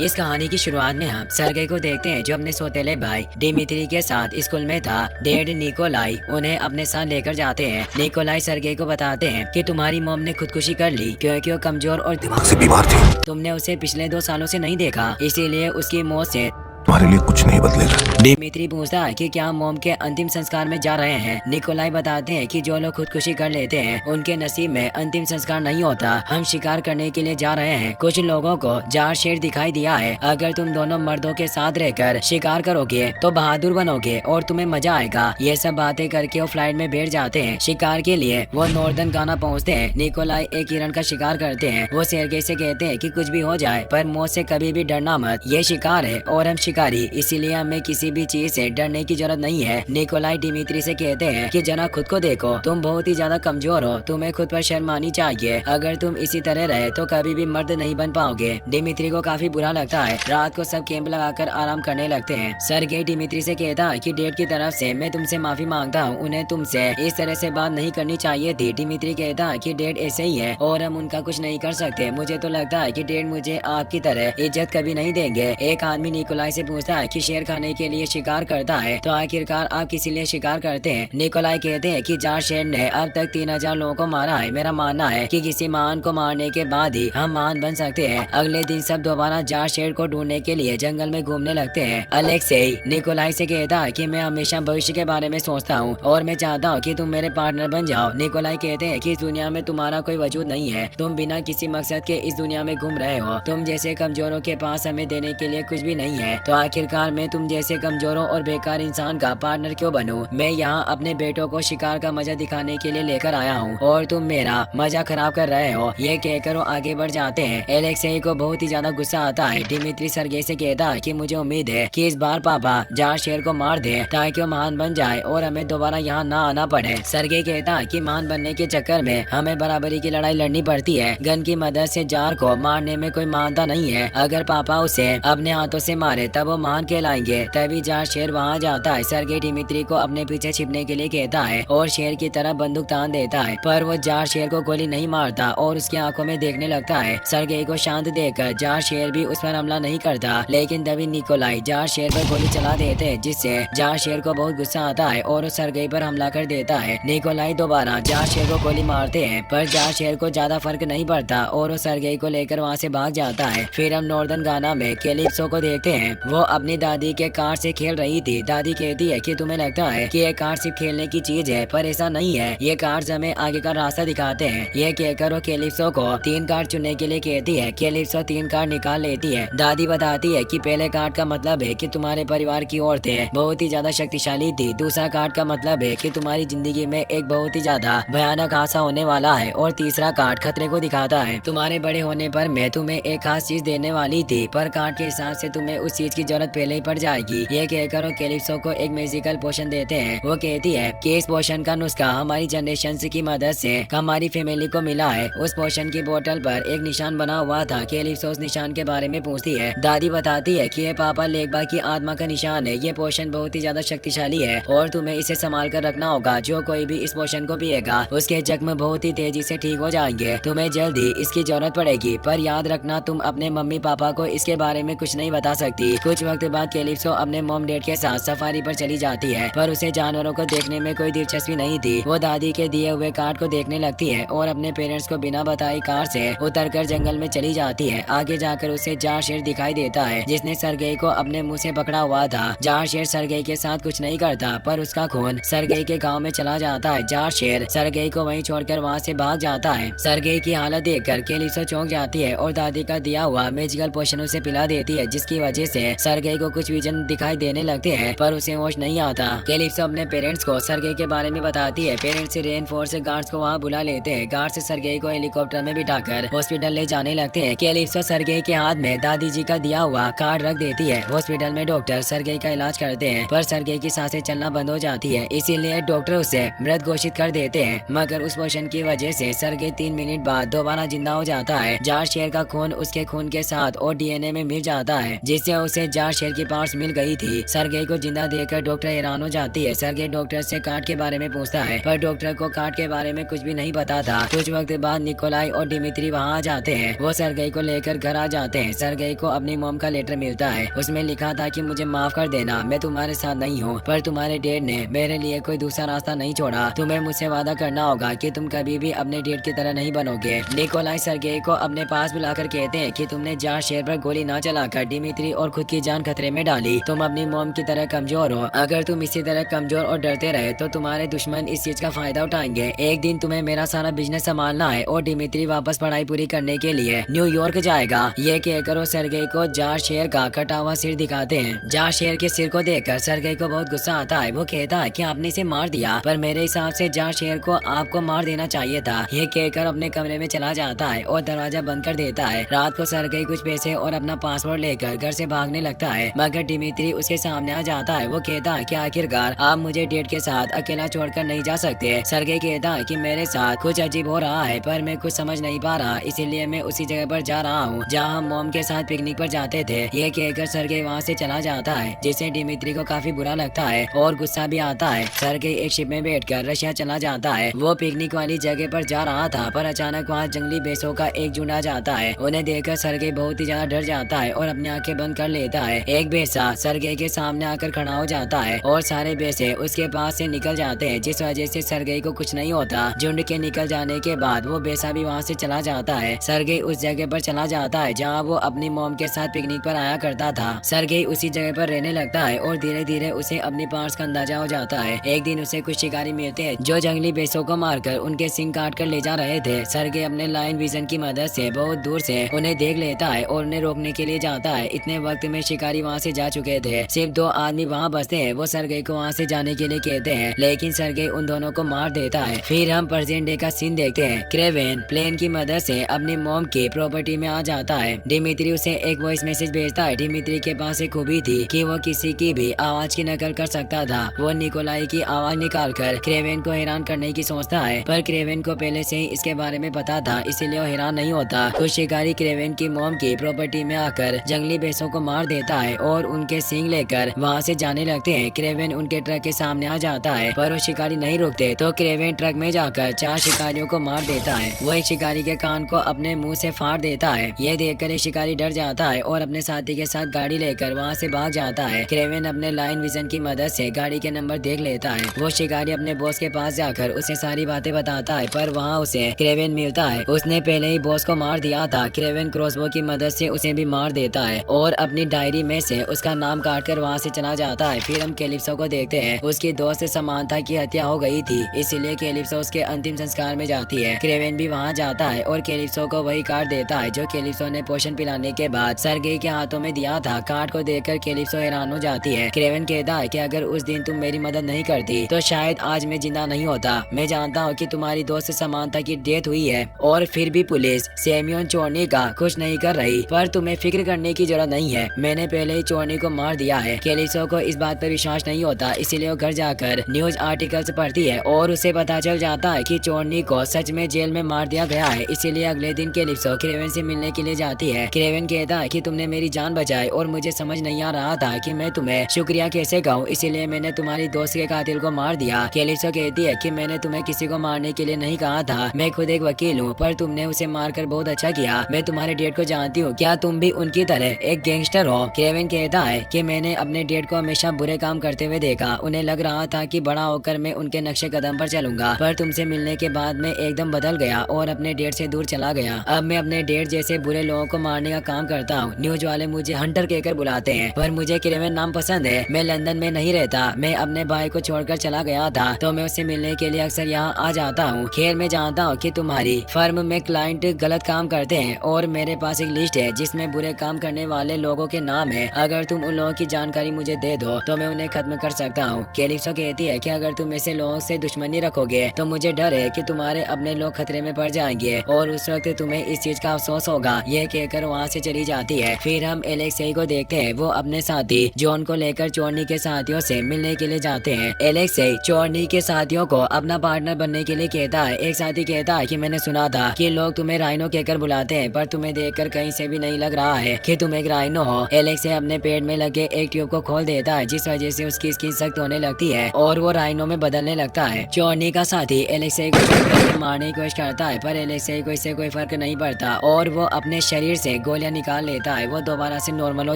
इस कहानी की शुरुआत में हम सर्गेई को देखते हैं जो अपने सौतेले भाई डिमित्री के साथ स्कूल में था। डैड निकोलाई उन्हें अपने साथ लेकर जाते हैं। निकोलाई सर्गेई को बताते हैं कि तुम्हारी मॉम ने खुदकुशी कर ली क्योंकि वो कमजोर और दिमाग से बीमार थी। तुमने उसे पिछले 2 सालों से नहीं देखा, इसीलिए उसकी मौत से तुम्हारे लिए कुछ नहीं बदलेगा। डिमित्री पूछता है कि क्या मॉम के अंतिम संस्कार में जा रहे हैं। निकोलाई बताते हैं कि जो लोग खुदकुशी कर लेते हैं उनके नसीब में अंतिम संस्कार नहीं होता। हम शिकार करने के लिए जा रहे हैं। कुछ लोगों को जार शेर दिखाई दिया है। अगर तुम दोनों मर्दों के साथ रहकर शिकार करोगे तो बहादुर बनोगे और तुम्हें मजा आएगा। ये सब बातें करके वो फ्लाइट में बैठ जाते हैं। शिकार के लिए वो नॉर्दर्न गाना पहुँचते हैं। निकोलाई एक हिरण का शिकार करते हैं। वो सेर्गेई से कहते हैं कि कुछ भी हो जाए पर मौत से कभी भी डरना मत। ये शिकार है और हम शिकारी, इसीलिए हमें किसी भी चीज से डरने की जरूरत नहीं है। निकोलाई डिमित्री से कहते हैं कि जना खुद को देखो, तुम बहुत ही ज्यादा कमजोर हो, तुम्हें खुद पर शर्म आनी चाहिए। अगर तुम इसी तरह रहे तो कभी भी मर्द नहीं बन पाओगे। डिमित्री को काफी बुरा लगता है। रात को सब कैंप लगाकर आराम करने लगते हैं। सर्गेई डिमित्री से कहता है कि डैड की तरफ से मैं तुमसे माफी मांगता हूँ, उन्हें तुमसे इस तरह से बात नहीं करनी चाहिए थी। डिमित्री कहता है कि डैड ऐसे ही है और हम उनका कुछ नहीं कर सकते। मुझे तो लगता है कि डैड मुझे आपकी तरह इज्जत कभी नहीं देंगे। एक आदमी निकोलाई से पूछता है कि शेर खाने के लिए शिकार करता है तो आखिरकार आप किसी लिए शिकार करते हैं। निकोलाई कहते हैं कि जार शेर ने अब तक 3000 लोगों को मारा है। मेरा मानना है कि किसी महान को मारने के बाद ही हम महान बन सकते हैं। अगले दिन सब दोबारा जार शेर को ढूंढने के लिए जंगल में घूमने लगते हैं। अलेक्सेई निकोलाई से कहता है कि मैं हमेशा भविष्य के बारे में सोचता हूँ और मैं चाहता हूँ कि तुम मेरे पार्टनर बन जाओ। निकोलाई कहते हैं कि इस दुनिया में तुम्हारा कोई वजूद नहीं है, तुम बिना किसी मकसद के इस दुनिया में घूम रहे हो। तुम जैसे कमजोरों के पास हमें देने के लिए कुछ भी नहीं है, तो आखिरकार मैं तुम जैसे कमजोरों और बेकार इंसान का पार्टनर क्यों बनूं? मैं यहाँ अपने बेटों को शिकार का मजा दिखाने के लिए लेकर आया हूँ और तुम मेरा मजा खराब कर रहे हो। ये कहकर वो आगे बढ़ जाते हैं। एलेक्सेई को बहुत ही ज्यादा गुस्सा आता है। डिमित्री सर्गेई से कहता है कि मुझे उम्मीद है कि इस बार पापा जार शेर को मार दे ताकि वो महान बन जाए और हमें दोबारा यहाँ ना आना पड़े। सर्गेई कहता है कि महान बनने के चक्कर में हमें बराबरी की लड़ाई लड़नी पड़ती है। गन की मदद से जार को मारने में कोई महानता नहीं है। अगर पापा उसे अपने हाथों से मारे तब वो महान कहलाएंगे। तभी जार शेर वहाँ जाता है। सर्गेई डिमित्री को अपने पीछे छिपने के लिए कहता है और शेर की तरह बंदूक तान देता है, पर वो जार शेर को गोली नहीं मारता और उसकी आंखों में देखने लगता है। सर्गेई को शांत देखकर जार शेर भी उस पर हमला नहीं करता, लेकिन तभी निकोलाई जार शेर पर गोली चला देते हैं, जिससे जार शेर को बहुत गुस्सा आता है और सर्गेई पर हमला कर देता है। निकोलाई दोबारा जार शेर को गोली मारते हैं, पर जार शेर को ज्यादा फर्क नहीं पड़ता और वो सर्गेई को लेकर वहाँ से भाग जाता है। फिर हम नॉर्दर्न गाना में कैलिप्सो को देखते हैं। वो अपनी दादी के कार से खेल रही थी। दादी कहती है कि तुम्हें लगता है कि ये कार सिर्फ खेलने की चीज है, पर ऐसा नहीं है। ये कार्ड्स हमें आगे का रास्ता दिखाते हैं। ये कहकर वो कैलिप्सो को 3 कार्ड चुनने के लिए कहती है। कैलिप्सो 3 कार्ड निकाल लेती है। दादी बताती है कि पहले कार्ड का मतलब है कि तुम्हारे परिवार की औरतें बहुत ही ज्यादा शक्तिशाली थी। दूसरा कार्ड का मतलब है कि तुम्हारी जिंदगी में एक बहुत ही ज्यादा भयानक हादसा होने वाला है और तीसरा कार्ड खतरे को दिखाता है। तुम्हारे बड़े होने पर मैं तुम्हें एक खास चीज देने वाली थी, पर कार्ड के हिसाब से तुम्हें उस चीज की जरूरत पहले ही पड़ जाएगी। ये कहकर वो कैलिप्सो को एक मैजिकल पोशन देते हैं। वो कहती है कि इस पोशन का नुस्खा हमारी जनरेशन की मदद से हमारी फैमिली को मिला है। उस पोशन की बोतल पर एक निशान बना हुआ था। कैलिप्सो उस निशान के बारे में पूछती है। दादी बताती है कि ये पापा लेगबा की आत्मा का निशान है। ये पोशन बहुत ही ज्यादा शक्तिशाली है और तुम्हें इसे संभाल कर रखना होगा। जो कोई भी इस पोशन को पिएगा उसके जख्म बहुत ही तेजी से ठीक हो जाएंगे। तुम्हें जल्दी इसकी जरूरत पड़ेगी, पर याद रखना तुम अपने मम्मी पापा को इसके बारे में कुछ नहीं बता सकती। कुछ वक्त बाद कैलिप्सो अपने मॉम डैड के साथ सफारी पर चली जाती है, पर उसे जानवरों को देखने में कोई दिलचस्पी नहीं थी। वो दादी के दिए हुए कार्ड को देखने लगती है और अपने पेरेंट्स को बिना बताए कार से उतरकर जंगल में चली जाती है। आगे जाकर उसे जार शेर दिखाई देता है, जिसने सर्गेई को अपने मुंह से पकड़ा हुआ था। जार शेर सर्गेई के साथ कुछ नहीं करता, पर उसका खून सर्गेई के गाँव में चला जाता है। जार शेर सर्गेई को वहीं छोड़कर वहाँ से भाग जाता है। सर्गेई की हालत देखकर कैलिप्सो चौंक जाती है और दादी का दिया हुआ मैजिकल पोशन उसे पिला देती है, जिसकी वजह से सर्गेई को कुछ विजन दिखाई देने लगते हैं, पर उसे होश नहीं आता। कैलिप्सो अपने पेरेंट्स को सर्गेई के बारे में बताती है। पेरेंट्स से रेनफोर्स गार्ड्स को वहाँ बुला लेते हैं। गार्ड्स सर्गेई को हेलीकॉप्टर में बिठाकर हॉस्पिटल ले जाने लगते हैं। कैलिप्सो सर्गेई के हाथ में दादी जी का दिया हुआ कार्ड रख देती है। हॉस्पिटल में डॉक्टर सर्गेई का इलाज करते हैं, पर सर्गेई की सांसें चलना बंद हो जाती है, इसीलिए डॉक्टर उसे मृत घोषित कर देते हैं। मगर उस पोषण की वजह से सर्गेई 3 मिनट बाद दोबारा जिंदा हो जाता है। जार शेर का खून उसके खून के साथ और DNA में मिल जाता है, जिससे उसे उसे जार शेर की पार्ट्स मिल गई थी। सर्गेई को जिंदा देखकर डॉक्टर हैरान हो जाती है। सर्गेई डॉक्टर से कार्ड के बारे में पूछता है, पर डॉक्टर को कार्ड के बारे में कुछ भी नहीं पता था। कुछ वक्त बाद निकोलाई और डिमित्री वहाँ आ जाते हैं। वो सर्गेई को लेकर घर आ जाते हैं। सर्गेई को अपनी मॉम का लेटर मिलता है। उसमें लिखा था कि मुझे माफ कर देना, मैं तुम्हारे साथ नहीं हूँ, पर तुम्हारे डैड ने मेरे लिए कोई दूसरा रास्ता नहीं छोड़ा। तुम्हें मुझसे वादा करना होगा कि तुम कभी भी अपने डैड की तरह नहीं बनोगे। निकोलाई सर्गेई को अपने पास बुलाकर कहते हैं कि तुमने जार शेर पर गोली न चलाकर डिमित्री और खुद की जान खतरे में डाली। तुम अपनी मॉम की तरह कमजोर हो। अगर तुम इसी तरह कमजोर और डरते रहे तो तुम्हारे दुश्मन इस चीज का फायदा उठाएंगे। एक दिन तुम्हें मेरा सारा बिजनेस संभालना है और डिमित्री वापस पढ़ाई पूरी करने के लिए न्यूयॉर्क जाएगा। ये कहकर वो सर्गेई को जार शेर का कटा हुआ सिर दिखाते हैं। जार शेर के सिर को देखकर सर्गेई को बहुत गुस्सा आता है। वो कहता है कि आपने इसे मार दिया, पर मेरे हिसाब से जार शेर को आपको मार देना चाहिए था। ये कहकर अपने कमरे में चला जाता है और दरवाजा बंद कर देता है। रात को सर्गेई कुछ पैसे और अपना पासपोर्ट लेकर घर से भागने लगता है, मगर डिमित्री उसके सामने आ जाता है। वो कहता है कि आखिरकार आप मुझे डेट के साथ अकेला छोड़कर नहीं जा सकते। सर्गेई कहता है कि मेरे साथ कुछ अजीब हो रहा है, पर मैं कुछ समझ नहीं पा रहा, इसीलिए मैं उसी जगह पर जा रहा हूँ जहाँ हम मॉम के साथ पिकनिक पर जाते थे। ये कहकर सर्गेई वहाँ से चला जाता है, जिससे डिमित्री को काफी बुरा लगता है और गुस्सा भी आता है। सर्गेई एक शिप में बैठकर रशिया चला जाता है। वो पिकनिक वाली जगह पर जा रहा था, पर अचानक वहाँ जंगली भैंसों का एक झुंड आ जाता है। उन्हें देखकर सर्गेई बहुत ही ज्यादा डर जाता है और अपनी आंखें बंद कर लेता है। एक भैंसा सर्गेई के सामने आकर खड़ा हो जाता है और सारे भैंसे उसके पास से निकल जाते हैं, जिस वजह से सर्गेई को कुछ नहीं होता। झुंड के निकल जाने के बाद वो भैंसा भी वहाँ से चला जाता है। सर्गेई उस जगह पर चला जाता है जहाँ वो अपनी मॉम के साथ पिकनिक पर आया करता था। सर्गेई उसी जगह पर रहने लगता है और धीरे धीरे उसे अपनी पार्ट्स का अंदाजा हो जाता है। एक दिन उसे कुछ शिकारी मिलते हैं जो जंगली भैंसों को मारकर उनके सिंग काट कर ले जा रहे थे। सर्गेई अपने लाइन विजन की मदद से बहुत दूर से उन्हें देख लेता है और उन्हें रोकने के लिए जाता है। इतने वक्त में शिकारी वहाँ से जा चुके थे। सिर्फ 2 आदमी वहाँ बचते हैं। वो सर्गेई को वहाँ से जाने के लिए कहते हैं, लेकिन सर्गेई उन दोनों को मार देता है। फिर हम प्रेजेंट डे का सीन देखते हैं। क्रेवेन प्लेन की मदद से अपनी मॉम की प्रॉपर्टी में आ जाता है। डिमित्री उसे एक वॉइस मैसेज भेजता है। डिमित्री के पास एक खूबी थी कि वो किसी की भी आवाज की नकल कर सकता था। वो निकोलाई की आवाज निकालकर क्रेवेन को हैरान करने की सोचता है, पर क्रेवेन को पहले से ही इसके बारे में पता था, इसीलिए वो हैरान नहीं होता। कुछ शिकारी क्रेवेन की मॉम की प्रॉपर्टी में आकर जंगली भैंसों को मार देता है और उनके सींग लेकर वहाँ से जाने लगते हैं। क्रेवेन उनके ट्रक के सामने आ जाता है, पर वो शिकारी नहीं रुकते, तो क्रेवेन ट्रक में जाकर 4 शिकारियों को मार देता है। वो एक शिकारी के कान को अपने मुंह से फाड़ देता है। ये देखकर एक शिकारी डर जाता है और अपने साथी के साथ गाड़ी लेकर वहाँ से भाग जाता है। क्रेवेन अपने लाइन विजन की मदद से गाड़ी के नंबर देख लेता है। वो शिकारी अपने बॉस के पास जाकर उसे सारी बातें बताता है, पर वहाँ उसे क्रेवेन मिलता है। उसने पहले ही बॉस को मार दिया था। क्रेवेन क्रॉसबो की मदद से उसे भी मार देता है और अपनी डायरी में से उसका नाम काटकर वहाँ से चला जाता है। फिर हम कैलिप्सो को देखते हैं। उसकी दोस्त समांथा की हत्या हो गई थी, इसीलिए कैलिप्सो उसके अंतिम संस्कार में जाती है। क्रेवेन भी वहाँ जाता है और कैलिप्सो को वही कार्ड देता है जो कैलिप्सो ने पोषण पिलाने के बाद सर्गेई के हाथों में दिया था। कार्ड को देखकर कैलिप्सो हैरान हो जाती है। क्रेवेन कहता है कि अगर उस दिन तुम मेरी मदद नहीं करती तो शायद आज मैं जिंदा नहीं होता। मैं जानता हूँ कि तुम्हारी दोस्त समांथा की डेथ हुई है और फिर भी पुलिस सेमियोन चोरनी का कुछ नहीं कर रही, पर तुम्हें फिक्र करने की जरूरत नहीं है। मैंने पहले ही चोरनी को मार दिया है। कैलिप्सो को इस बात पर विश्वास नहीं होता, इसीलिए वो घर जाकर न्यूज आर्टिकल्स पढ़ती है और उसे पता चल जाता है कि चोरनी को सच में जेल में मार दिया गया है। इसीलिए अगले दिन कैलिप्सो क्रेवेन से मिलने के लिए जाती है। क्रेवेन कहता है कि तुमने मेरी जान बचाई और मुझे समझ नहीं आ रहा था कि मैं तुम्हें शुक्रिया कैसे कहूँ, इसीलिए मैंने तुम्हारी दोस्त के कातिल को मार दिया। कैलिप्सो कहती है कि मैंने तुम्हें किसी को मारने के लिए नहीं कहा था, मैं खुद एक वकील हूँ, पर तुमने उसे मारकर बहुत अच्छा किया। मैं तुम्हारे डेड को जानती हूँ, क्या तुम भी उनकी तरह एक गैंगस्टर हो? क्रेवेन कहता है कि मैंने अपने डेड को हमेशा बुरे काम करते हुए देखा। उन्हें लग रहा था कि बड़ा होकर मैं उनके नक्शे कदम पर चलूंगा, पर तुमसे मिलने के बाद मैं एकदम बदल गया और अपने डेड से दूर चला गया। अब मैं अपने डेड जैसे बुरे लोगों को मारने का काम करता हूँ। न्यूज वाले मुझे हंटर कहकर बुलाते हैं, पर मुझे क्रेवेन नाम पसंद है। मैं लंदन में नहीं रहता, मैं अपने भाई को छोड़कर चला गया था, तो मैं उससे मिलने के लिए अक्सर यहाँ आ जाता हूँ। खैर मैं जानता हूँ कि तुम्हारी फर्म में क्लाइंट गलत काम करते हैं और मेरे पास एक लिस्ट है जिसमें बुरे काम करने वाले लोगों के नाम है। अगर तुम उन लोगों की जानकारी मुझे दे दो तो मैं उन्हें खत्म कर सकता हूँ। कैलिप्सो कहती है कि अगर तुम ऐसे लोगों से दुश्मनी रखोगे तो मुझे डर है कि तुम्हारे अपने लोग खतरे में पड़ जाएंगे और उस वक्त तुम्हें इस चीज का अफसोस होगा। यह कहकर वहाँ से चली जाती है। फिर हम एलेक्सेई को देखते हैं। वो अपने साथी जॉन को लेकर चोरनी के साथियों से मिलने के लिए जाते हैं। एलेक्सेई चोरनी के साथियों को अपना पार्टनर बनने के लिए कहता है। एक साथी कहता है कि मैंने सुना था कि लोग तुम्हें राइनो कहकर बुलाते हैं, पर तुम्हें देखकर कहीं से भी नहीं लग रहा है कि तुम एक राइनो हो। एलेक्से अपने पेट में लगे एक ट्यूब को खोल देता है, जिस वजह से उसकी स्किन सख्त होने लगती है और वो राइनो में बदलने लगता है। चोरनी का साथी एलेक्से को मारने की कोशिश करता है, पर एलेक्से को इससे कोई फर्क नहीं पड़ता और वो अपने शरीर से गोलियां निकाल लेता है। वो दोबारा से नॉर्मल हो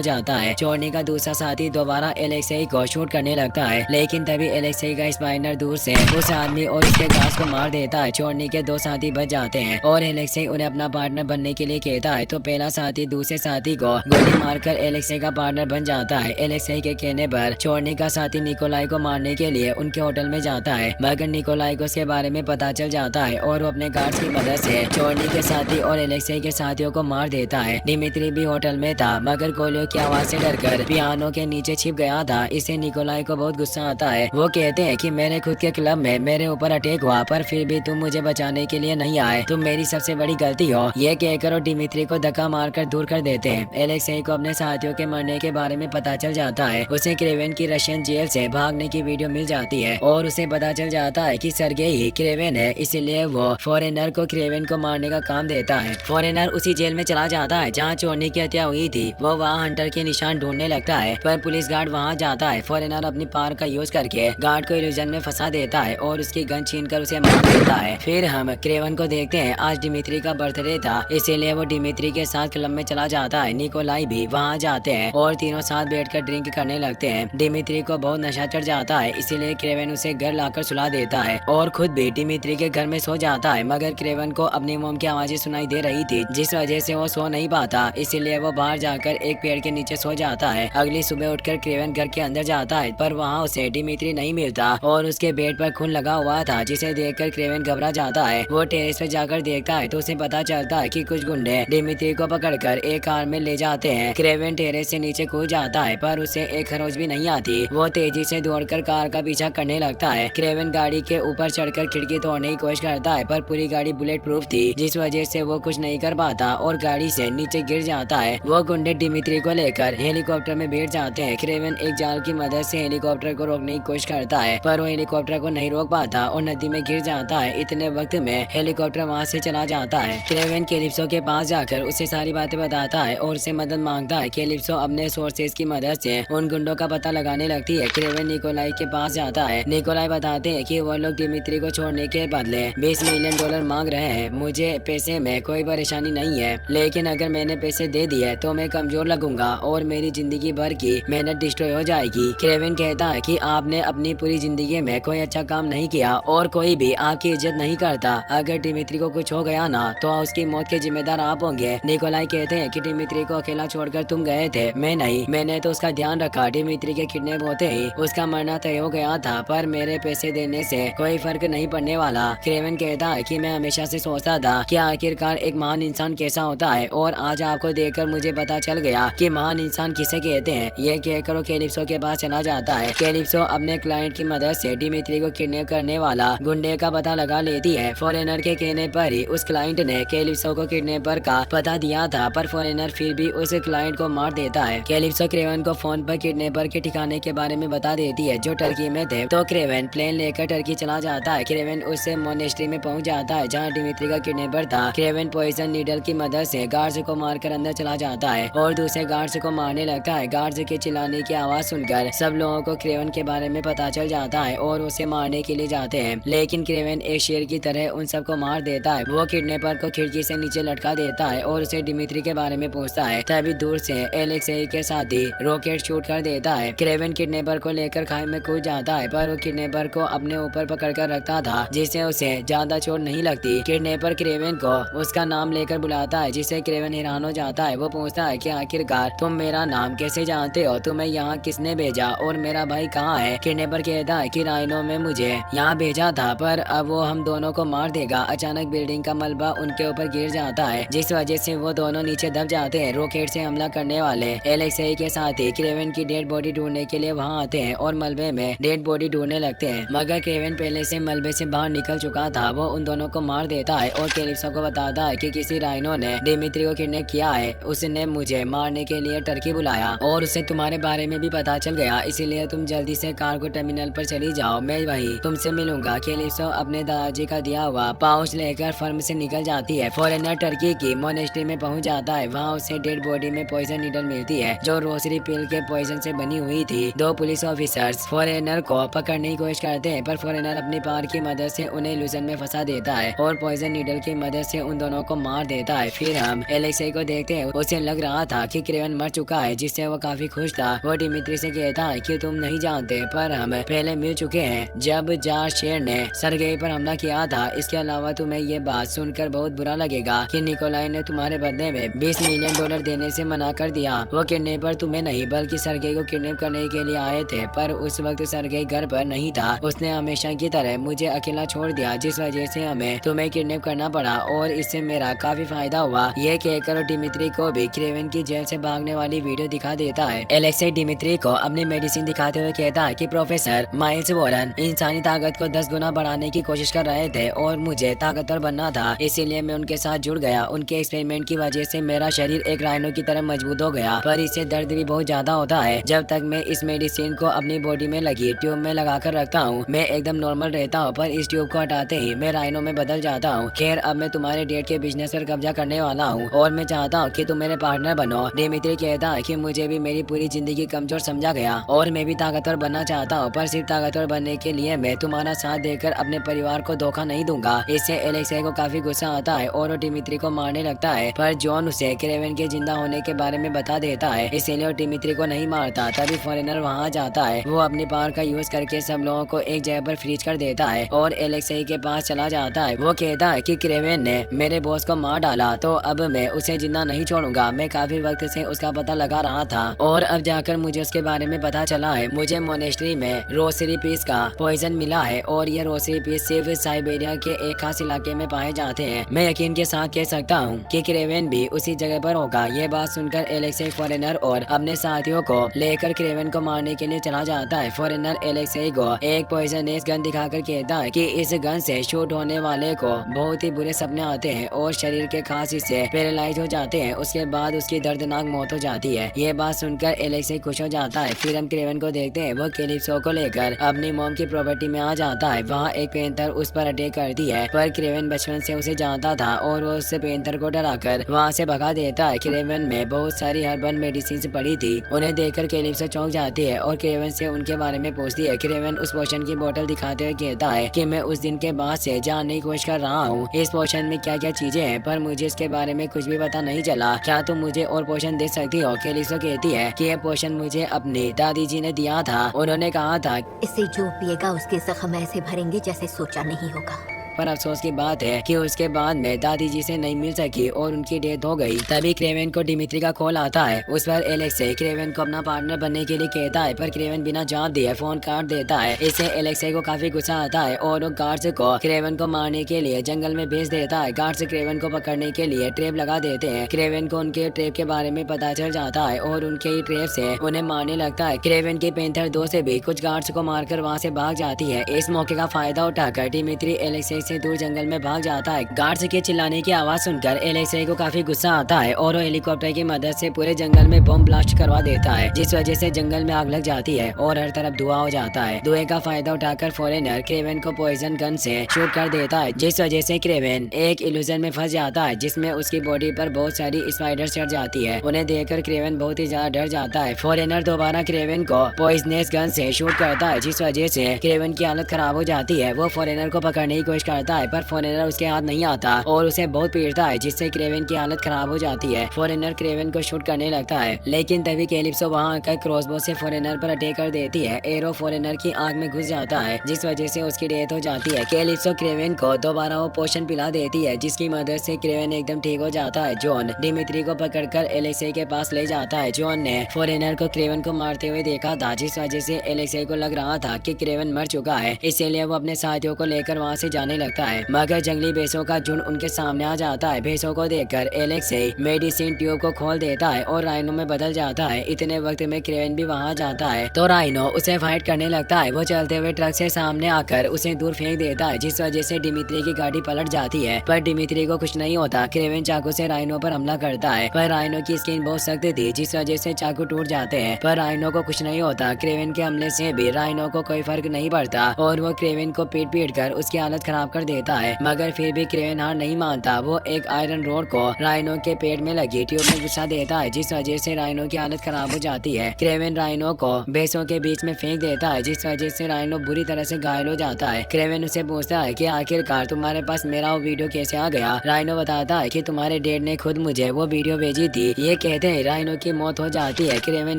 जाता है। चोरनी का दूसरा साथी दोबारा एलेक्से को शूट करने लगता है, लेकिन तभी एलेक्से का स्पाइनर दूर से उस आदमी और उसके गार्ड्स को मार देता है। चोरनी के दो साथी बच जाते हैं और एलेक्से उन्हें अपना पार्टनर बनने के लिए कहता है, तो पहला साथी दूसरे साथी को गोली मारकर एलेक्से का पार्टनर बन जाता है। एलेक्से के कहने पर चोरनी का साथी निकोलाई को मारने के लिए उनके होटल में जाता है, मगर निकोलाई को उसके बारे में पता चल जाता है और वो अपने गार्ड्स की मदद से चोरनी के साथी और एलेक्से के साथियों को मार देता है। डिमित्री भी होटल में था, मगर गोलियों की आवाज से डरकर पियानो के नीचे छिप गया था। इससे निकोलाई को बहुत गुस्सा आता है। वो कहते हैं कि मेरे खुद के क्लब में मेरे ऊपर अटैक हुआ, पर फिर भी तुम मुझे बचाने के लिए नहीं आए, तुम मेरी सबसे बड़ी गलती हो। ये कहकर वो डिमित्री को धक्का मारकर दूर कर देते हैं। एलेक्से को अपने साथियों के मरने के बारे में पता चल जाता है। उसे क्रेवेन की रशियन जेल से भागने की वीडियो मिल जाती है और उसे पता चल जाता है कि सर्गेई ही क्रेवेन है, इसलिए वो फॉरेनर को क्रेवेन को मारने का काम देता है। फॉरेनर उसी जेल में चला जाता है जहाँ चोरनी की हत्या हुई थी। वो वहाँ हंटर के निशान ढूंढने लगता है, पर पुलिस गार्ड वहाँ जाता है। फॉरेनर अपनी पावर का यूज करके गार्ड को इल्यूजन में फंसा देता है और उसकी गन छीनकर उसे मार देता है। फिर हम क्रेवन को देखते हैं। आज डिमित्री का बर्थडे था, इसीलिए वो डिमित्री के साथ क्लब में चला जाता है। निकोलाई भी वहाँ जाते हैं और तीनों साथ बैठकर ड्रिंक करने लगते हैं। डिमित्री को बहुत नशा चढ़ जाता है, इसीलिए क्रेवन उसे घर लाकर सुला देता है और खुद भी डिमित्री के घर में सो जाता है, मगर क्रेवन को अपनी मोम की आवाजें सुनाई दे रही थी, जिस वजह से वो सो नहीं पाता। इसीलिए वो बाहर जाकर एक पेड़ के नीचे सो जाता है। अगली सुबह उठकर क्रेवन घर के अंदर जाता है, पर वहाँ उसे डिमित्री नहीं मिलता और उसके बेड पर खून लगा हुआ था, जिसे देखकर क्रेवन घबरा जाता है। वो टेरेस पर जाकर देखता है तो उसे पता चलता है कि कुछ गुंडे डिमित्री को पकड़कर एक कार में ले जाते हैं। क्रेवन टेरेस से नीचे कूद जाता है, पर उसे एक खरोच भी नहीं आती। वो तेजी से दौड़कर कार का पीछा करने लगता है। क्रेवन गाड़ी के ऊपर चढ़कर खिड़की तोड़ने की कोशिश करता है, पर पूरी गाड़ी बुलेट प्रूफ थी, जिस वजह से वो कुछ नहीं कर पाता और गाड़ी से नीचे गिर जाता है। वो गुंडे डिमित्री को लेकर हेलीकॉप्टर में बैठ जाते हैं। क्रेवन एक जाल की मदद से हेलीकॉप्टर को रोकने की कोशिश करता है, पर वो हेलीकॉप्टर को नहीं रोक पाता और नदी में गिर जाता है। इतने वक्त में हेलीकॉप्टर वहाँ से चला जाता है। क्रेवन कैलिप्सो के पास जाकर उसे सारी बातें बताता है और उसे मदद मांगता है। कैलिप्सो अपने सोर्सेज की मदद से उन गुंडों का पता लगाने लगती है। क्रेवन निकोलाई के पास जाता है। निकोलाई बताते हैं कि वो लोग डिमित्री को छोड़ने के बदले $20 मिलियन मांग रहे हैं। मुझे पैसे में कोई परेशानी नहीं है, लेकिन अगर मैंने पैसे दे दिए तो मैं कमजोर लगूंगा और मेरी जिंदगी भर की मेहनत डिस्ट्रॉय हो जाएगी। क्रेवन कहता है कि आपने अपनी पूरी जिंदगी में कोई अच्छा काम नहीं किया और कोई भी आपकी इज्जत नहीं करता। अगर डिमित्री को कुछ हो गया ना तो उसकी मौत के जिम्मेदार आप होंगे। निकोलाई कहते हैं कि डिमित्री को अकेला छोड़कर तुम गए थे, मैं नहीं, मैंने तो उसका ध्यान रखा। डिमित्री के किडनैप होते ही उसका मरना तय हो गया था, पर मेरे पैसे देने से कोई फर्क नहीं पड़ने वाला। क्रेवन कहता है कि मैं हमेशा से सोचता था कि आखिरकार एक महान इंसान कैसा होता है और आज आपको देखकर मुझे पता चल गया कि महान इंसान किसे कहते हैं। ये कहकर वो कैलिप्सो के पास चला जाता है। कैलिप्सो अपने क्लाइंट की मदद से डिमित्री को किडनैप करने वाला गुंडे का पता लगा लेती है। फॉरेनर के कहने पर ही उस क्लाइंट ने कैलिप्सो को किडनैपर का पता दिया था, पर फॉरेनर फिर भी उस क्लाइंट को मार देता है। कैलिप्सो क्रेवन को फोन पर किडनैपर के ठिकाने के बारे में बता देती है, जो टर्की में थे। तो क्रेवन प्लेन लेकर टर्की चला जाता है। क्रेवन उससे मोनेस्ट्री में पहुंच जाता है जहाँ डिमित्री का किडनैपर था। क्रेवन पॉइजन नीडल की मदद से गार्ड्स को मारकर अंदर चला जाता है और दूसरे गार्ड्स को मारने लगता है। गार्ड्स के चिल्लाने की आवाज सुनकर सब लोगों को क्रेवन के बारे में पता चल जाता है और उसे मारने के लिए जाते हैं, लेकिन क्रेवन एक शेर की तरह उन सबको मार देता है। वो किडनैपर को खिड़की से नीचे लटका देता है और उसे डिमित्री के बारे में पूछता है। तभी दूर से एलेक्सेई के साथी रॉकेट शूट कर देता है। क्रेवन किडनैपर को लेकर खाई में कूद जाता है, पर वो किडनैपर को अपने ऊपर पकड़ कर रखता था, जिससे उसे ज्यादा चोट नहीं लगती। किडनैपर क्रेवन को उसका नाम लेकर बुलाता है, जिससे क्रेवन हैरान हो जाता है। वो पूछता है कि आखिरकार तुम मेरा नाम कैसे जानते हो, तुम्हें यहाँ किसने भेजा और मेरा भाई कहाँ है। किडनैपर कहता है कि राइनो में मुझे यहाँ भेजा था, पर अब वो हम दोनों को मार देगा। अचानक बिल्डिंग का मलबा उनके ऊपर गिर जाता है, जिस वजह से वो दोनों नीचे दब जाते हैं। रॉकेट से हमला करने वाले एलेक्सेई के साथ ही क्रेवन की डेड बॉडी ढूंढने के लिए वहाँ आते हैं और मलबे में डेड बॉडी ढूंढने लगते हैं, मगर क्रेवन पहले से मलबे से बाहर निकल चुका था। वो उन दोनों को मार देता है और कैलिप्सो को बताता है कि किसी राइनो ने डिमित्री को किडनैप किया है, उसने मुझे मारने के लिए टर्की बुलाया और उसे तुम्हारे बारे में भी पता चल गया, इसीलिए तुम जल्दी से कार को टर्मिनल पर चली जाओ, मैं वही तुमसे मिलूंगा। कैलिप्सो अपने दादाजी का दिया हुआ पाउच लेकर फर्म से निकल जाती है। फॉरेनर टर्की की मोनेस्ट्री में पहुंच जाता है। वहाँ उसे डेड बॉडी में पॉइजन नीडल मिलती है जो रोसरी पिल के पॉइजन से बनी हुई थी। दो पुलिस ऑफिसर्स फॉरेनर को पकड़ने की कोशिश करते हैं पर फॉरेनर अपनी पावर की मदद से उन्हें इल्यूजन में फंसा देता है और पॉइजन नीडल की मदद से उन दोनों को मार देता है। फिर हम एलेक्सी को देखते हैं। उसे लग रहा था कि क्रेवन मर चुका है जिससे वो काफी खुश था। वो डिमित्री से कहता है कि तुम नहीं जानते पर हम पहले मिल चुके हैं जब जार शेर ने सरगेई पर हमला किया था। इसके अलावा तुम्हें ये बात सुनकर बहुत बुरा लगेगा कि निकोलाई ने तुम्हारे बदले में $20 मिलियन देने से मना कर दिया। वो किडनैपर तुम्हें नहीं बल्कि सरगेई को किडनैप करने के लिए आए थे पर उस वक्त सरगेई घर पर नहीं था। उसने हमेशा की तरह मुझे अकेला छोड़ दिया जिस वजह से हमें तुम्हें किडनैप करना पड़ा और इससे मेरा काफी फायदा हुआ। ये कहकर डिमित्री को भी क्रेवन की जेल से भागने वाली वीडियो दिखा देता है। एलेक्सी डिमित्री को अपनी मेडिसिन दिखाते हुए कहता है कि प्रोफेसर माइल्स वॉरेन इंसानी ताकत को 10 गुना बढ़ाने की कोशिश कर रहे थे और मुझे ताकतवर बनना था इसीलिए मैं उनके साथ जुड़ गया। उनके एक्सपेरिमेंट की वजह से मेरा शरीर एक राइनो की तरह मजबूत हो गया पर इससे दर्द भी बहुत ज्यादा होता है। जब तक मैं इस मेडिसिन को अपनी बॉडी में लगी ट्यूब में लगा कर रखता हूँ मैं एकदम नॉर्मल रहता हूँ पर इस ट्यूब को हटाते ही मैं राइनो में बदल जाता हूँ। खैर अब मैं तुम्हारे डेट के बिजनेस पर कब्जा करने वाला हूँ और मैं चाहता हूँ कि तुम मेरे पार्टनर बनो। डिमित्री कहता है कि मुझे भी मेरी पूरी जिंदगी कमजोर समझा गया और मैं भी ताकतवर बनना चाहता हूँ पर सिर्फ ताकतवर बनने के लिए मैं तुम्हारा साथ देकर अपने परिवार को धोखा नहीं दूंगा। इससे एलेक्सी को काफी गुस्सा आता है और वो डिमित्री को मारने लगता है पर जॉन उसे क्रेवन के जिंदा होने के बारे में बता देता है इसीलिए वो डिमित्री को नहीं मारता। तभी फॉरेनर वहाँ जाता है। वो अपनी पावर का यूज करके सब लोगों को एक जगह पर फ्रीज कर देता है और एलेक्सी के पास चला जाता है। वो कहता है कि क्रेवन ने मेरे बॉस को मार डाला तो अब मैं उसे जिंदा नहीं छोड़ूंगा। मैं काफी वक्त से उसका पता लगा रहा था और अब जाकर मुझे उसके बारे में पता चला है। मुझे मोनेस्ट्री में रोसरी पीस का पॉइजन मिला है और ये रोसरी पीस सिर्फ साइबेरिया के एक खास इलाके में पाए जाते हैं। मैं यकीन के साथ कह सकता हूँ कि क्रेवन भी उसी जगह पर होगा। ये बात सुनकर एलेक्सी फॉरेनर और अपने साथियों को लेकर क्रेवन को मारने के लिए चला जाता है। फॉरेनर एलेक्सी को एक पॉइजनस गन दिखाकर कहता है कि इस गन से शूट होने वाले को बहुत ही बुरे सपने आते हैं और शरीर के खास हिस्से पैरालाइज हो जाते हैं। उसके बाद उसकी दर्दनाक मौत हो जाती है। ये बात सुनकर एलेक्सी खुश हो जाता है। फिर हम क्रेवन को देखते हैं। वो कैलिप्सो को लेकर अपनी मॉम की प्रॉपर्टी में आ जाता है। वहाँ एक पेंथर उस पर अटैक करती है पर क्रेवन बचपन से उसे जानता था और वो उस पेंथर को डराकर वहाँ से भगा देता है। क्रेवन में बहुत सारी हर्बल मेडिसिन पड़ी थी। उन्हें देखकर कैलिप्सो चौंक जाती है और क्रेवन से उनके बारे में पूछती है। क्रेवन उस पोशन की बोतल दिखाते हुए कहता है कि मैं उस दिन के बाद से जानने की कोशिश कर रहा हूँ इस पोशन में क्या क्या चीजें हैं पर मुझे इसके बारे में कुछ भी पता नहीं चला। क्या तुम मुझे और पोशन दे सकती हो? कैलिप्सो कहती है कि यह पोशन मुझे अपनी दादी जी ने दिया था। उन्होंने कहा था इसे जो पिएगा उसके जख्म ऐसे भरेंगे जैसे सोचा नहीं होगा। पर अफसोस की बात है कि उसके बाद में दादी जी से नहीं मिल सकी और उनकी डेथ हो गई। तभी क्रेवन को डिमित्री का कॉल आता है। उस पर एलेक्सी क्रेवन को अपना पार्टनर बनने के लिए कहता है पर क्रेवन बिना जवाब दिए फोन काट देता है। इससे एलेक्सी को काफी गुस्सा आता है और वो गार्ड्स को क्रेवन को मारने के लिए जंगल में भेज देता है। गार्ड्स क्रेवन को पकड़ने के लिए ट्रैप लगा देते हैं। क्रेवन को उनके ट्रैप के बारे में पता चल जाता है और उनके ट्रैप से उन्हें मारने लगता है। क्रेवन के पेंथर 2 से भी कुछ गार्ड्स को मारकर वहाँ से भाग जाती है। इस मौके का फायदा उठाकर डिमित्री एलेक्सी से दूर जंगल में भाग जाता है। गार्ड्स के चिल्लाने की आवाज सुनकर एलेक्सी को काफी गुस्सा आता है और वो हेलीकॉप्टर की मदद से पूरे जंगल में बम ब्लास्ट करवा देता है जिस वजह से जंगल में आग लग जाती है और हर तरफ धुआं हो जाता है। धुएं का फायदा उठाकर फॉरेनर क्रेवन को पॉइजन गन से शूट कर देता है जिस वजह से क्रेवन एक इल्यूजन में फंस जाता है जिसमें उसकी बॉडी पर बहुत सारी स्पाइडर चढ़ जाती है। उन्हें देखकर क्रेवन बहुत ही ज्यादा डर जाता है। फॉरेनर दोबारा क्रेवन को पॉइजनस गन से शूट करता है जिस वजह से क्रेवन की हालत खराब हो जाती है। वो फॉरेनर को पकड़ने की कोशिश करता है पर फॉरेनर उसके हाथ नहीं आता और उसे बहुत पीटता है जिससे क्रेवन की हालत खराब हो जाती है। फॉरेनर क्रेवन को शूट करने लगता है लेकिन तभी कैलिप्सो वहाँ आकर क्रॉसबो से फॉरेनर पर अटैक कर देती है। एरो फॉरेनर की आंख में घुस जाता है जिस वजह से उसकी डेथ हो जाती है। कैलिप्सो क्रेवन को दोबारा वो पोशन पिला देती है जिसकी मदद से क्रेवन एकदम ठीक हो जाता है। जॉन डिमित्री को पकड़कर एलेक्सी के पास ले जाता है। जॉन ने फॉरेनर को क्रेवन को मारते हुए देखा था जिस वजह से एलेक्सी को लग रहा था कि क्रेवन मर चुका है इसीलिए वो अपने साथियों को लेकर वहाँ से जाने लगता है मगर जंगली भैंसों का झुंड उनके सामने आ जाता है। भैंसों को देखकर एलेक्सी मेडिसिन ट्यूब को खोल देता है और राइनो में बदल जाता है। इतने वक्त में क्रेवन भी वहाँ जाता है तो राइनो उसे फाइट करने लगता है। वो चलते हुए ट्रक से सामने आकर उसे दूर फेंक देता है जिस वजह से डिमित्री की गाड़ी पलट जाती है पर डिमित्री को कुछ नहीं होता। क्रेवन चाकू से राइनो पर हमला करता है पर राइनो की स्किन बहुत सख्त थी जिस वजह से चाकू टूट जाते हैं पर राइनो को कुछ नहीं होता। क्रेवन के हमले से भी राइनो को कोई फर्क नहीं पड़ता और वो क्रेवन को पीट कर उसकी हालत खराब कर देता है, मगर फिर भी क्रेवन हार नहीं मानता। वो एक आयरन रोड को राइनो के पेट में लगी ट्यूब में घुसा देता है, जिस वजह से राइनो की हालत खराब हो जाती है। क्रेवन राइनो को भैंसों के बीच में फेंक देता है, जिस वजह से राइनो बुरी तरह से घायल हो जाता है। क्रेवन उसे पूछता है कि आखिरकार तुम्हारे पास मेरा वो वीडियो कैसे आ गया। राइनो बताता है कि तुम्हारे डैड ने खुद मुझे वो वीडियो भेजी थी। ये कहते हैं राइनो की मौत हो जाती है। क्रेवन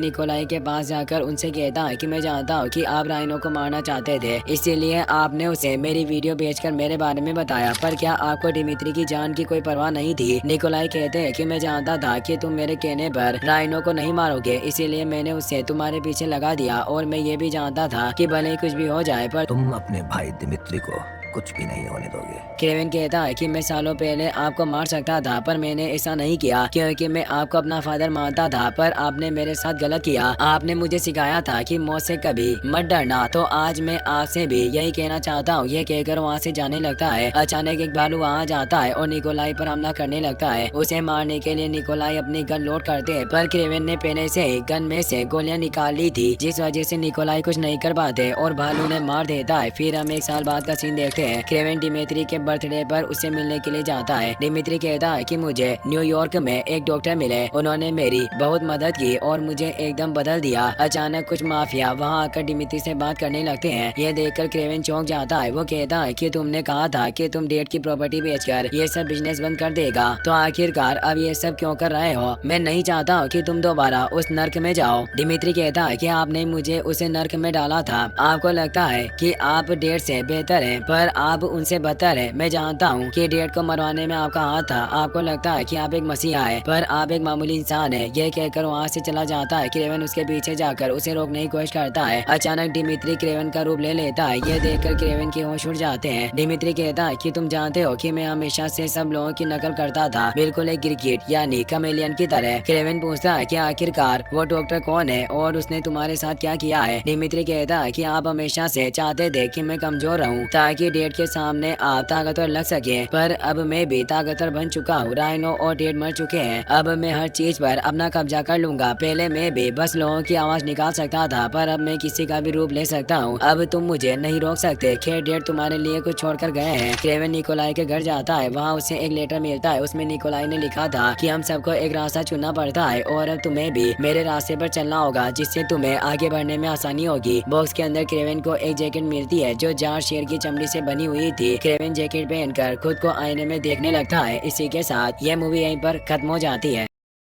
निकोलाई के पास जाकर उनसे कहता है कि मैं जानता हूँ कि आप राइनो को मारना चाहते थे, इसीलिए आपने उसे मेरी वीडियो भेजकर मेरे बारे में बताया, पर क्या आपको डिमित्री की जान की कोई परवाह नहीं थी। निकोलाई कहते हैं कि मैं जानता था कि तुम मेरे कहने पर राइनो को नहीं मारोगे, इसीलिए मैंने उसे तुम्हारे पीछे लगा दिया, और मैं ये भी जानता था कि भले ही कुछ भी हो जाए पर तुम अपने भाई दिमित्री को कुछ भी नहीं होने दोगे। क्रेवन कहता है कि मैं सालों पहले आपको मार सकता था, पर मैंने ऐसा नहीं किया क्योंकि मैं आपको अपना फादर मानता था, पर आपने मेरे साथ गलत किया। आपने मुझे सिखाया था कि मौत से कभी मत डरना, तो आज मैं आपसे भी यही कहना चाहता हूँ। ये कहकर वहाँ से जाने लगता है। अचानक एक भालू वहाँ जाता है और निकोलाई पर हमला करने लगता है। उसे मारने के लिए निकोलाई अपनी गन लोड करते हैं, पर क्रेवन ने पहले से ही गन में से गोलियां निकाल ली थी, जिस वजह से निकोलाई कुछ नहीं कर पाते और भालू ने मार देता है। फिर हम एक साल बाद का सीन देखते हैं। क्रेवन डिमित्री के बर्थडे पर उससे मिलने के लिए जाता है। डिमित्री कहता है कि मुझे न्यूयॉर्क में एक डॉक्टर मिले, उन्होंने मेरी बहुत मदद की और मुझे एकदम बदल दिया। अचानक कुछ माफिया वहाँ आकर डिमित्री से बात करने लगते हैं। ये देखकर क्रेवन चौंक जाता है। वो कहता है कि तुमने कहा था कि तुम डेट की प्रॉपर्टी बेचकर ये सब बिजनेस बंद कर देगा, तो आखिरकार अब ये सब क्यों कर रहे हो। मैं नहीं चाहता हूँ कि तुम दोबारा उस नर्क में जाओ। डिमित्री कहता है कि आपने मुझे उस नर्क में डाला था, आपको लगता है कि आप डेट से बेहतर है, पर आप उनसे बदतर है। मैं जानता हूँ कि डेट को मरवाने में आपका हाथ था। आपको लगता है कि आप एक मसीहा है, पर आप एक मामूली इंसान है। ये कहकर वहाँ से चला जाता है। क्रेवन उसके पीछे जाकर उसे रोकने की कोशिश करता है। अचानक डिमित्री क्रेवन का रूप ले लेता है। ये देखकर क्रेवन के होश उड़ जाते हैं। डिमित्री कहता है कि तुम जानते हो कि मैं हमेशा से सब लोगों की नकल करता था, बिल्कुल एक गिरगिट यानी कमेलियन की तरह। क्रेवन पूछता है कि आखिरकार वो डॉक्टर कौन है और उसने तुम्हारे साथ क्या किया है। डिमित्री कहता है कि आप हमेशा से चाहते थे कि मैं कमजोर रहूं ताकि डेट के सामने आप ताकतवर लग सके, पर अब मैं भी ताकतवर बन चुका हूँ। राइनो और डेट मर चुके हैं, अब मैं हर चीज पर अपना कब्जा कर लूंगा। पहले मैं भी बस लोगों की आवाज निकाल सकता था, पर अब मैं किसी का भी रूप ले सकता हूँ। अब तुम मुझे नहीं रोक सकते। खैर डेट तुम्हारे लिए कुछ छोड़कर गए हैं। क्रेवन निकोलाई के घर जाता है। वहाँ उसे एक लेटर मिलता है। उसमें निकोलाई ने लिखा था कि हम सबको एक रास्ता चुनना पड़ता है और अब तुम्हें भी मेरे रास्ते पर चलना होगा, जिससे तुम्हें आगे बढ़ने में आसानी होगी। बॉक्स के अंदर क्रेवन को एक जैकेट मिलती है जो जार शेर की चमड़ी से बनी हुई थी। क्रेवन जैकेट पहनकर खुद को आईने में देखने लगता है। इसी के साथ यह मूवी यहीं पर खत्म हो जाती है।